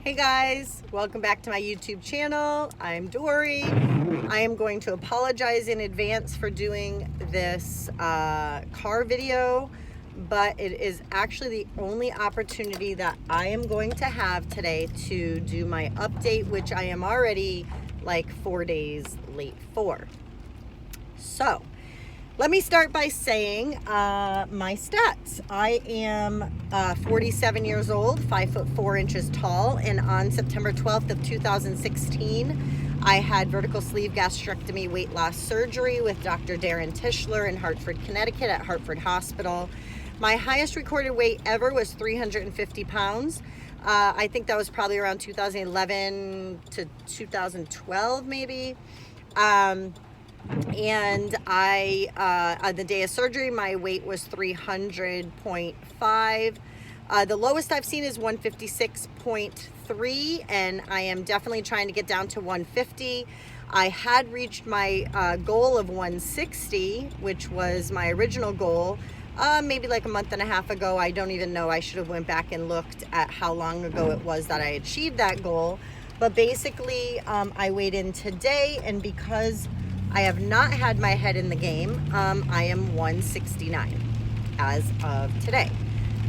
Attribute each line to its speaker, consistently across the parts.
Speaker 1: Hey guys, welcome back to my YouTube channel. I'm Dory. I am going to apologize in advance for doing this car video, but it is actually the only opportunity that I am going to have today to do my update, which I am already like 4 days late for. So let me start by saying my stats. I am 47 years old, 5'4" tall, and on September 12th of 2016, I had vertical sleeve gastrectomy weight loss surgery with Dr. Darren Tischler in Hartford, Connecticut at Hartford Hospital. My highest recorded weight ever was 350 pounds. I think that was probably around 2011 to 2012 maybe. And on the day of surgery, my weight was 300.5. The lowest I've seen is 156.3, and I am definitely trying to get down to 150. I had reached my goal of 160, which was my original goal, maybe like a month and a half ago. I don't even know. I should have went back and looked at how long ago it was that I achieved that goal. But basically, I weighed in today, and because I have not had my head in the game, I am 169 as of today.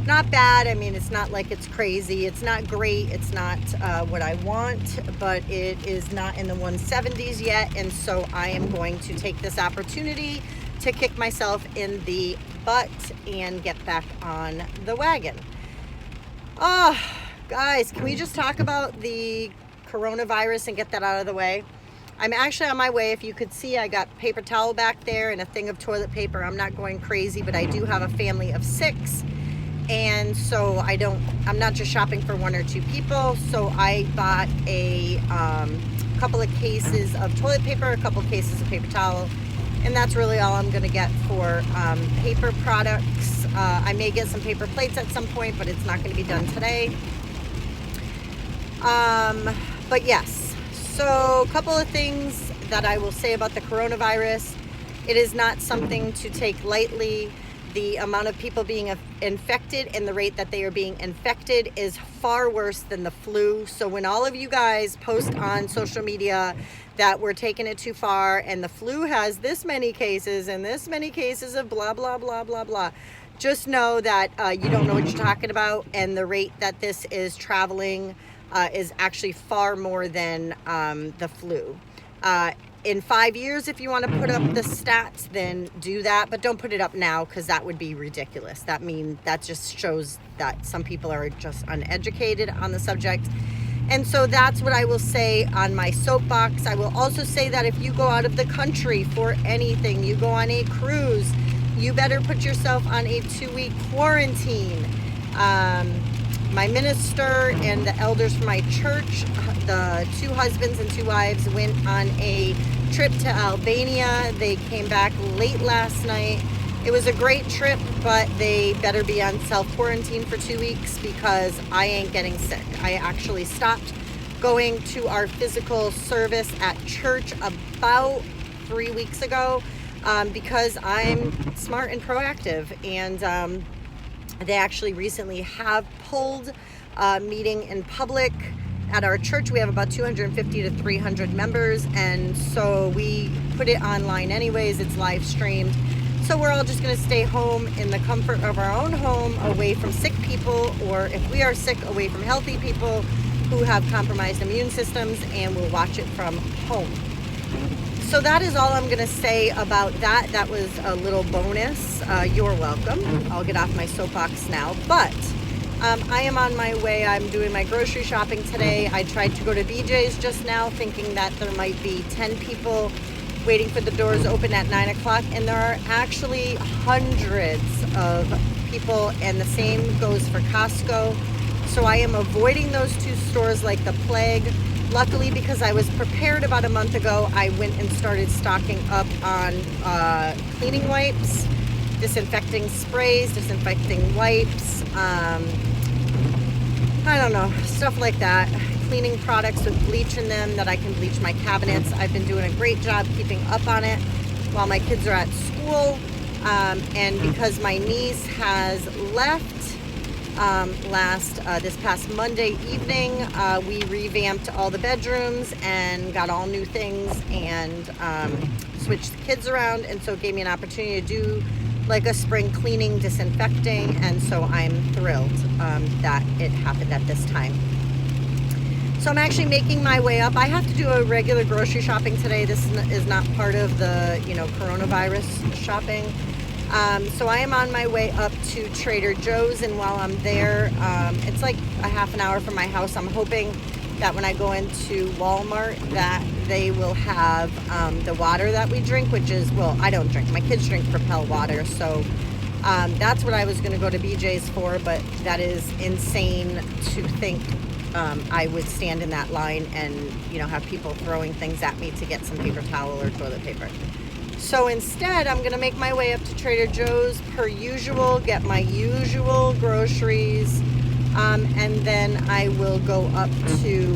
Speaker 1: Not bad. I mean, it's not like it's crazy. It's not great. It's not what I want, but it is not in the 170s yet. And so I am going to take this opportunity to kick myself in the butt and get back on the wagon. Oh, guys, can we just talk about the coronavirus and get that out of the way? I'm actually on my way. If you could see, I got paper towel back there and a thing of toilet paper. I'm not going crazy, but I do have a family of 6. And so I'm not just shopping for 1 or 2 people. So I bought a couple of cases of toilet paper, a couple of cases of paper towel. And that's really all I'm gonna get for paper products. I may get some paper plates at some point, but it's not gonna be done today. But yes. So a couple of things that I will say about the coronavirus. It is not something to take lightly. The amount of people being infected and the rate that they are being infected is far worse than the flu. So when all of you guys post on social media that we're taking it too far and the flu has this many cases and this many cases of blah, blah, blah, blah, blah, just know that you don't know what you're talking about, and the rate that this is traveling is actually far more than the flu. In 5 years, if you want to put up the stats, then do that, but don't put it up now because that would be ridiculous. That just shows that some people are just uneducated on the subject. And so that's what I will say on my soapbox. I will also say that if you go out of the country for anything, you go on a cruise, you better put yourself on a 2-week quarantine. My minister and the elders from my church, the 2 husbands and 2 wives, went on a trip to Albania. They came back late last night. It was a great trip, but they better be on self-quarantine for 2 weeks because I ain't getting sick. I actually stopped going to our physical service at church about 3 weeks ago because I'm smart and proactive, and they actually recently have pulled meeting in public. At our church, we have about 250 to 300 members, and so we put it online anyways. It's live streamed. So we're all just going to stay home in the comfort of our own home, away from sick people, or if we are sick, away from healthy people who have compromised immune systems, and we'll watch it from home. So that is all I'm going to say about that. That was a little bonus. You're welcome. I'll get off my soapbox now. But I am on my way. I'm doing my grocery shopping today. I tried to go to BJ's just now thinking that there might be 10 people waiting for the doors open at 9 o'clock. And there are actually hundreds of people, and the same goes for Costco. So I am avoiding those 2 stores like the plague. Luckily, because I was prepared about a month ago, I went and started stocking up on cleaning wipes, disinfecting sprays, disinfecting wipes, I don't know, stuff like that. Cleaning products with bleach in them that I can bleach my cabinets. I've been doing a great job keeping up on it while my kids are at school. And because my niece has left this past Monday evening. We revamped all the bedrooms and got all new things and switched the kids around, and so it gave me an opportunity to do like a spring cleaning, disinfecting, and so I'm thrilled that it happened at this time. So I'm actually making my way up. I have to do a regular grocery shopping today. This is not part of the coronavirus shopping. So I am on my way up to Trader Joe's, and while I'm there, it's like a half an hour from my house. I'm hoping that when I go into Walmart that they will have the water that we drink, which is, well, I don't drink. My kids drink Propel water, so that's what I was going to go to BJ's for, but that is insane to think I would stand in that line and, have people throwing things at me to get some paper towel or toilet paper. So instead, I'm going to make my way up to Trader Joe's per usual, get my usual groceries, and then I will go up to,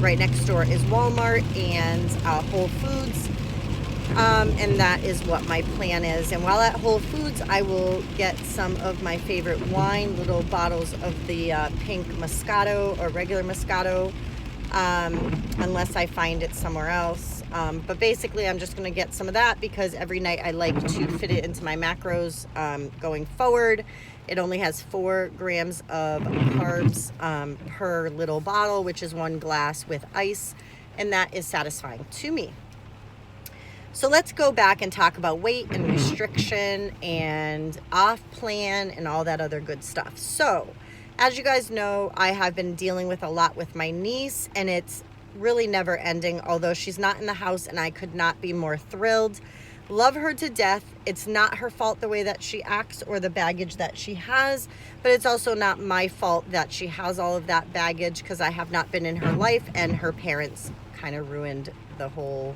Speaker 1: right next door is Walmart and Whole Foods, and that is what my plan is. And while at Whole Foods, I will get some of my favorite wine, little bottles of the pink Moscato or regular Moscato, unless I find it somewhere else. But basically, I'm just going to get some of that because every night I like to fit it into my macros going forward. It only has 4 grams of carbs per little bottle, which is 1 glass with ice, and that is satisfying to me. So let's go back and talk about weight and restriction and off plan and all that other good stuff. So as you guys know, I have been dealing with a lot with my niece, and it's really never ending, although she's not in the house and I could not be more thrilled. Love her to death. It's not her fault the way that she acts or the baggage that she has, but it's also not my fault that she has all of that baggage because I have not been in her life, and her parents kind of ruined the whole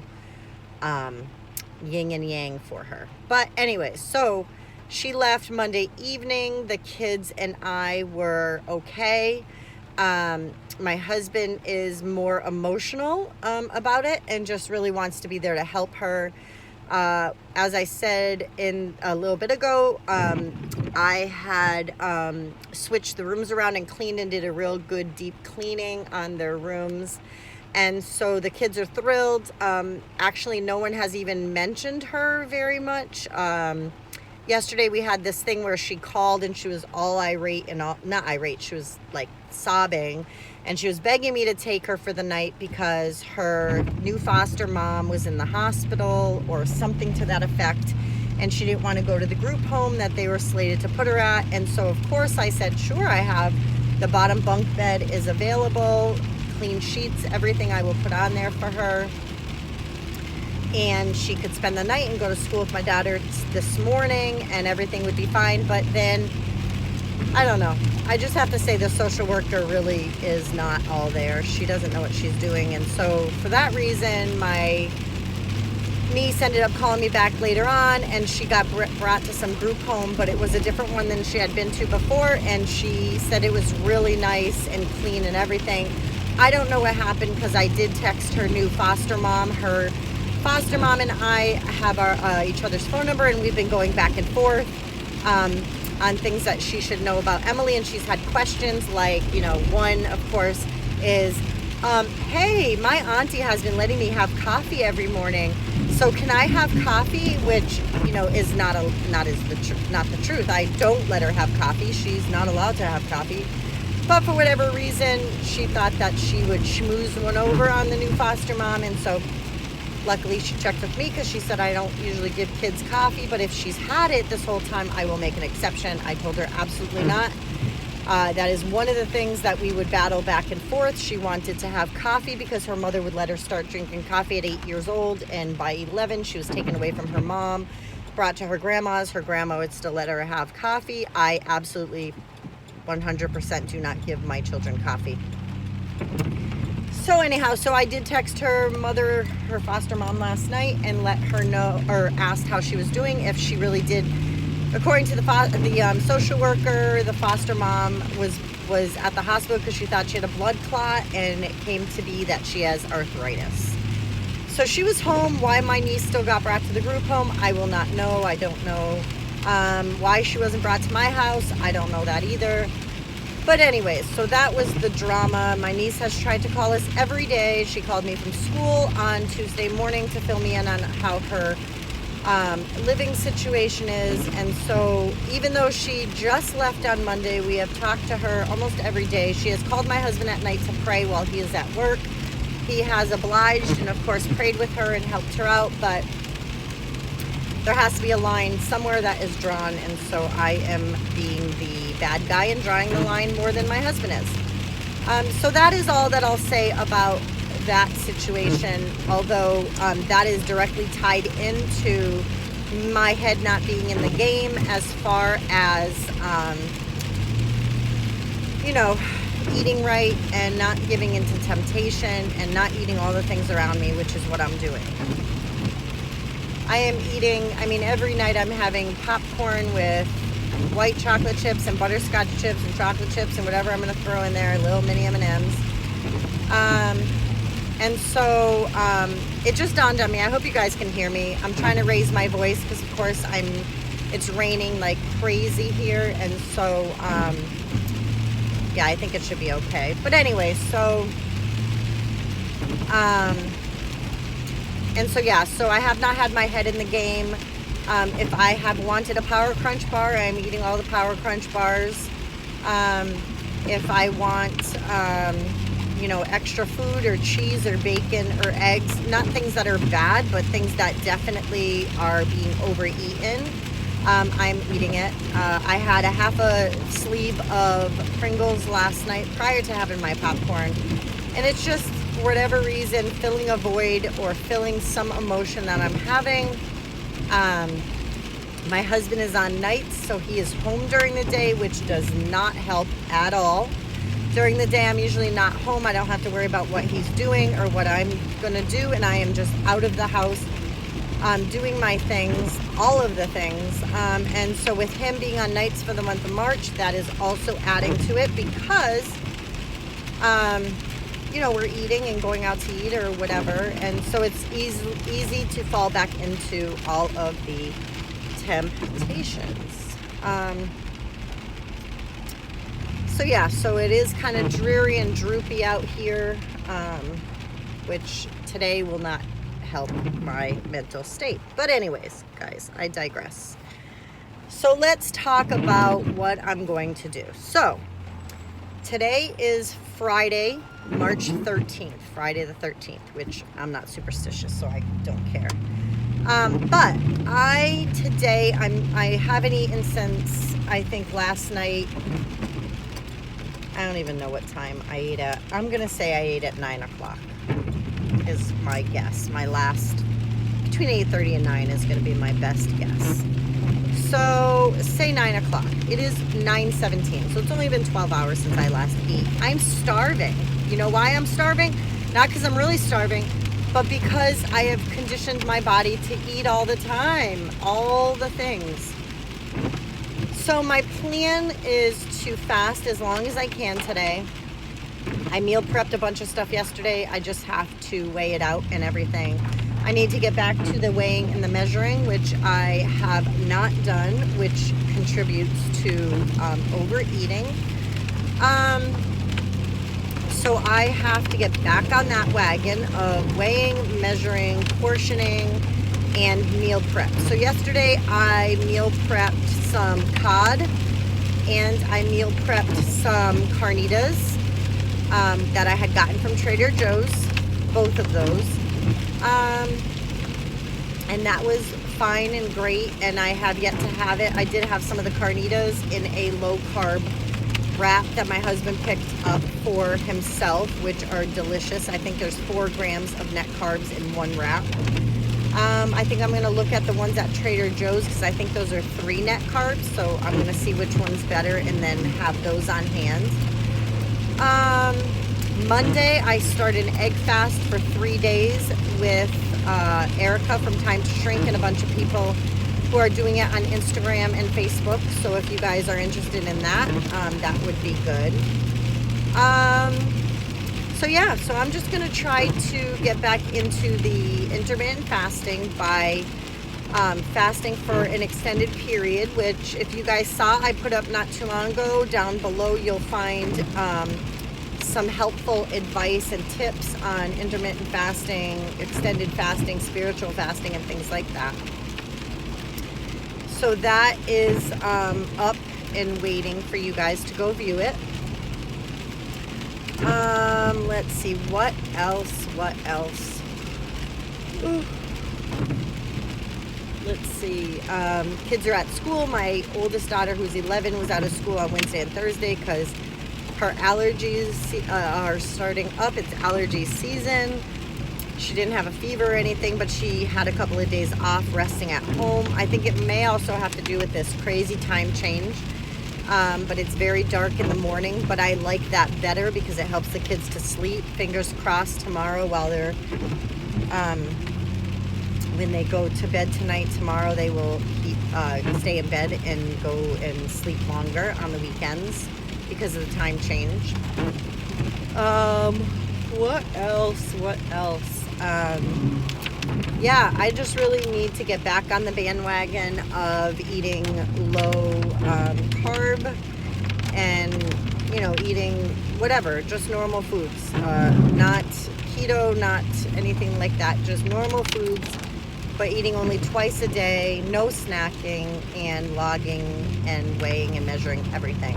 Speaker 1: yin and yang for her. But anyway, so she left Monday evening. The kids and I were okay. My husband is more emotional about it and just really wants to be there to help her. As I said a little bit ago, I had switched the rooms around and cleaned and did a real good deep cleaning on their rooms. And so the kids are thrilled. Actually, no one has even mentioned her very much. Yesterday we had this thing where she called and she was all irate and not irate. She was like sobbing, and she was begging me to take her for the night because her new foster mom was in the hospital or something to that effect, and she didn't want to go to the group home that they were slated to put her at. And so of course I said, sure, I have the bottom bunk bed is available, clean sheets, everything I will put on there for her. And she could spend the night and go to school with my daughter this morning and everything would be fine. But then, I don't know. I just have to say the social worker really is not all there. She doesn't know what she's doing. And so for that reason, my niece ended up calling me back later on, and she got brought to some group home, but it was a different one than she had been to before. And she said it was really nice and clean and everything. I don't know what happened because I did text her new foster mom. Her foster mom and I have each other's phone number, and we've been going back and forth on things that she should know about Emily. And she's had questions like, one, of course, is, hey, my auntie has been letting me have coffee every morning. So can I have coffee? Which, is not the truth. I don't let her have coffee. She's not allowed to have coffee. But for whatever reason, she thought that she would schmooze one over on the new foster mom. And so luckily she checked with me because she said I don't usually give kids coffee, but if she's had it this whole time, I will make an exception. I told her absolutely not. That is one of the things that we would battle back and forth. She wanted to have coffee because her mother would let her start drinking coffee at 8 years old, and by 11 she was taken away from her mom, brought to her grandma's. Her grandma would still let her have coffee. I absolutely 100% do not give my children coffee. So anyhow, I did text her mother, her foster mom, last night and let her know, or asked how she was doing, if she really did. According to the social worker, the foster mom was at the hospital because she thought she had a blood clot, and it came to be that she has arthritis. So she was home. Why my niece still got brought to the group home, I will not know. I don't know why she wasn't brought to my house. I don't know that either. But anyways, so that was the drama. My niece has tried to call us every day. She called me from school on Tuesday morning to fill me in on how her living situation is. And so even though she just left on Monday, we have talked to her almost every day. She has called my husband at night to pray while he is at work. He has obliged and of course prayed with her and helped her out, but there has to be a line somewhere that is drawn, and so I am being the bad guy and drawing the line more than my husband is. So that is all that I'll say about that situation, although that is directly tied into my head not being in the game as far as, eating right and not giving into temptation and not eating all the things around me, which is what I'm doing. I am eating, every night I'm having popcorn with white chocolate chips and butterscotch chips and chocolate chips and whatever I'm going to throw in there, little mini M&Ms. And so it just dawned on me. I hope you guys can hear me. I'm trying to raise my voice because, of course, it's raining like crazy here. And so, I think it should be okay. But anyway, so I have not had my head in the game. If I have wanted a Power Crunch bar, I'm eating all the Power Crunch bars. If I want, extra food or cheese or bacon or eggs, not things that are bad, but things that definitely are being overeaten, I'm eating it. I had a half a sleeve of Pringles last night prior to having my popcorn, and it's just, for whatever reason, filling a void or filling some emotion that I'm having. My husband is on nights, so he is home during the day, which does not help at all. During the day, I'm usually not home. I don't have to worry about what he's doing or what I'm gonna do, and I am just out of the house, doing my things, all of the things. And so with him being on nights for the month of March, that is also adding to it because, we're eating and going out to eat or whatever. And so it's easy to fall back into all of the temptations. So it is kind of dreary and droopy out here, which today will not help my mental state. But anyways, guys, I digress. So let's talk about what I'm going to do. So today is Friday, March 13th, Friday the 13th, which I'm not superstitious, so I don't care. But I haven't eaten since, I think, last night. I don't even know what time I ate at. I'm going to say I ate at 9 o'clock is my guess. My last, between 8:30 and 9 is going to be my best guess. So say 9 o'clock. It is 9:17. So it's only been 12 hours since I last ate. I'm starving. You know why I'm starving? Not because I'm really starving, but because I have conditioned my body to eat all the time, all the things. So my plan is to fast as long as I can today. I meal prepped a bunch of stuff yesterday. I just have to weigh it out and everything. I need to get back to the weighing and the measuring, which I have not done, which contributes to overeating. So I have to get back on that wagon of weighing, measuring, portioning, and meal prep. So yesterday I meal prepped some cod and I meal prepped some carnitas that I had gotten from Trader Joe's, both of those. And that was fine and great, and I have yet to have it. I did have some of the carnitas in a low carb wrap that my husband picked up for himself, which are delicious. I think there's 4 grams of net carbs in one wrap. I think I'm going to look at the ones at Trader Joe's because I think those are 3 net carbs, so I'm going to see which one's better and then have those on hand. Monday, I started an egg fast for 3 days with Erica from Time to Shrink and a bunch of people who are doing it on Instagram and Facebook. So if you guys are interested in that, that would be good. So I'm just going to try to get back into the intermittent fasting by fasting for an extended period, which if you guys saw, I put up not too long ago. Down below you'll find some helpful advice and tips on intermittent fasting, extended fasting, spiritual fasting, and things like that. So that is up and waiting for you guys to go view it. Let's see, what else? Ooh. Let's see, kids are at school. My oldest daughter, who's 11, was out of school on Wednesday and Thursday because her allergies are starting up. It's allergy season. She didn't have a fever or anything, but she had a couple of days off resting at home. I think it may also have to do with this crazy time change. But it's very dark in the morning, but I like that better because it helps the kids to sleep. Fingers crossed tomorrow while they're, when they go to bed tonight, tomorrow they will stay in bed and go and sleep longer on the weekends because of the time change. What else? Yeah, I just really need to get back on the bandwagon of eating low carb and, eating whatever, just normal foods. Not keto, not anything like that, just normal foods, but eating only twice a day, no snacking, and logging and weighing and measuring everything.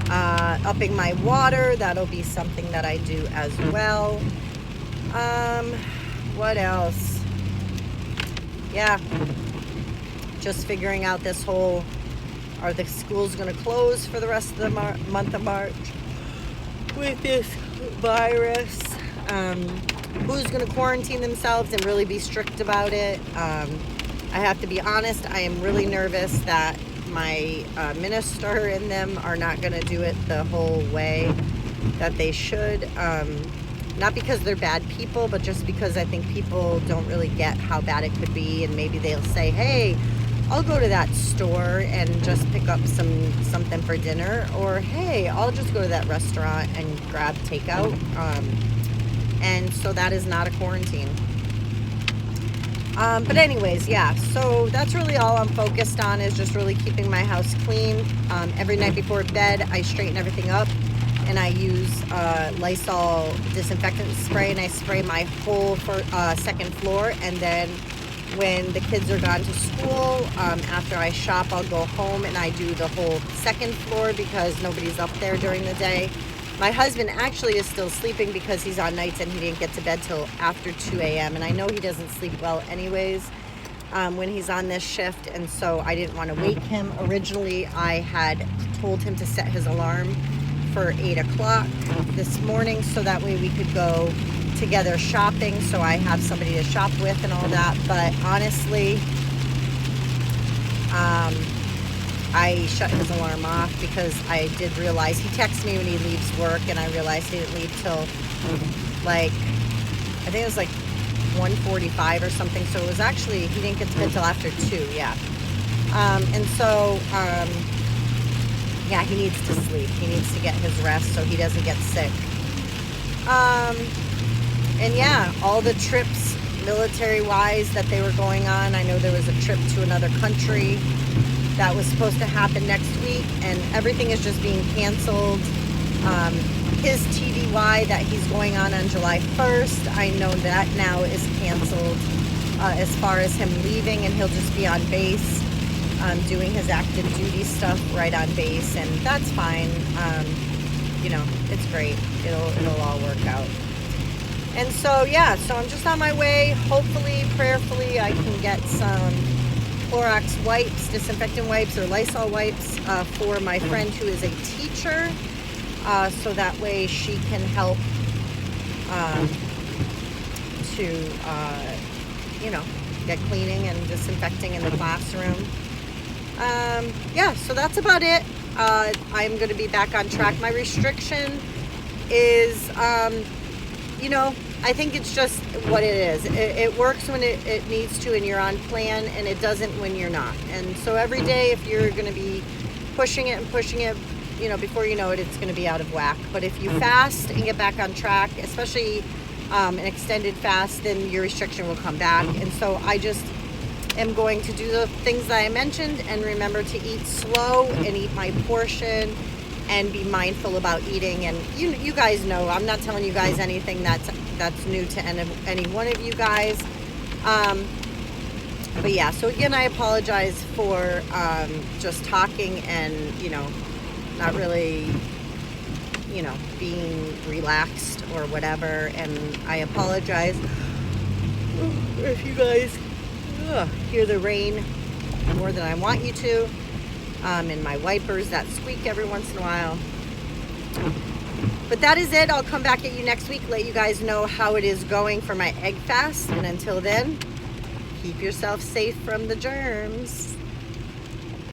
Speaker 1: Upping my water, that'll be something that I do as well. What else? Yeah, just figuring out this whole, are the schools going to close for the rest of the month of March with this virus? Who's going to quarantine themselves and really be strict about it? I have to be honest, I am really nervous that my minister and them are not going to do it the whole way that they should. Not because they're bad people, but just because I think people don't really get how bad it could be, and maybe they'll say, hey, I'll go to that store and just pick up something for dinner, or hey, I'll just go to that restaurant and grab takeout. And so that is not a quarantine. But anyways, yeah, so that's really all I'm focused on, is just really keeping my house clean. Every night before bed, I straighten everything up, and I use Lysol disinfectant spray, and I spray my whole second floor. And then when the kids are gone to school, after I shop, I'll go home and I do the whole second floor because nobody's up there during the day. My husband actually is still sleeping because he's on nights and he didn't get to bed till after 2 a.m. And I know he doesn't sleep well anyways when he's on this shift, and so I didn't want to wake him. Originally, I had told him to set his alarm for 8 o'clock this morning so that way we could go together shopping, so I have somebody to shop with and all that. But honestly, I shut his alarm off because I did realize, he texts me when he leaves work, and I realized he didn't leave till I think it was 1:45 or something. So it was actually, he didn't get to bed till after 2, yeah. And so, yeah, he needs to sleep. He needs to get his rest so he doesn't get sick. And yeah, all the trips military-wise that they were going on. I know there was a trip to another country that was supposed to happen next week, and everything is just being canceled. His TDY that he's going on July 1st, I know that now is canceled as far as him leaving, and he'll just be on base doing his active duty stuff right on base, and that's fine. It's great. It'll all work out. And so, yeah, so I'm just on my way. Hopefully, prayerfully, I can get some Clorox wipes, disinfectant wipes, or Lysol wipes for my friend who is a teacher, so that way she can help to, get cleaning and disinfecting in the classroom. Yeah, so that's about it. I'm going to be back on track. My restriction is, I think it's just what it is. It works when it needs to and you're on plan, and it doesn't when you're not. And so every day, if you're going to be pushing it, before you know it, it's going to be out of whack. But if you fast and get back on track, especially an extended fast, then your restriction will come back. And so I just am going to do the things that I mentioned and remember to eat slow and eat my portion and be mindful about eating. And you guys know, I'm not telling you guys anything that's new to any one of you guys. But yeah, so again, I apologize for just talking and, not really, being relaxed or whatever. And I apologize if you guys hear the rain more than I want you to, and my wipers that squeak every once in a while. But that is it. I'll come back at you next week, let you guys know how it is going for my egg fast. And until then, keep yourself safe from the germs.